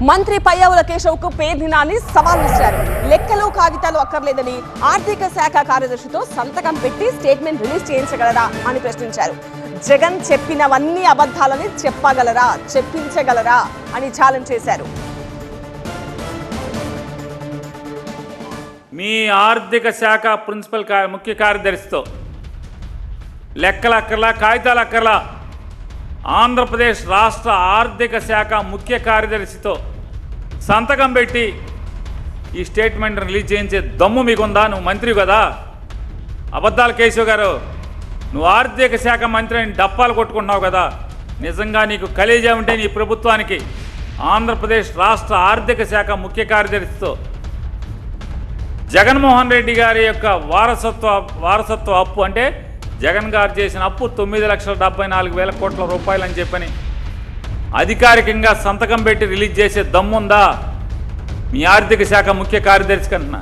మంత్రి పయ్యావుల కేశవ్కు పేర్నినాని సవాల్ విసిరారు. లెక్కలు కాగితాలు అక్కర్లేదని ఆర్థిక శాఖ కార్యదర్శితో సంతకం పెట్టి స్టేట్మెంట్ రిలీజ్ చేయించగలరా అని ప్రశ్నించారు. జగన్ చెప్పినవన్నీ అబద్ధాలని చెప్పగలరా, చెప్పించగలరా అని ఛాలెంజ్ చేశారు. మీ ఆర్థిక శాఖ ప్రిన్సిపల్ ముఖ్య కార్యదర్శితో లెక్కలు అక్కర్లా, కాగితాలు అక్కర్లా, ఆంధ్రప్రదేశ్ రాష్ట్ర ఆర్థిక శాఖ ముఖ్య కార్యదర్శితో సంతకం పెట్టి ఈ స్టేట్మెంట్ రిలీజ్ చేయించే దమ్ము మీకుందా? నువ్వు మంత్రి కదా. అబద్ధాల కేశవ్ గారు, నువ్వు ఆర్థిక శాఖ మంత్రి అని డప్పాలు కొట్టుకుంటున్నావు కదా. నిజంగా నీకు కలేజా ఉంటే నీ ప్రభుత్వానికి ఆంధ్రప్రదేశ్ రాష్ట్ర ఆర్థిక శాఖ ముఖ్య కార్యదర్శితో జగన్మోహన్ రెడ్డి గారి యొక్క వారసత్వ అప్పు అంటే జగన్ గారు చేసిన అప్పు 9,74,000 కోట్ల రూపాయలు అని చెప్పని అధికారికంగా సంతకం పెట్టి రిలీజ్ చేసే దమ్ముందా మీ ఆర్థిక శాఖ ముఖ్య కార్యదర్శి కన్నా?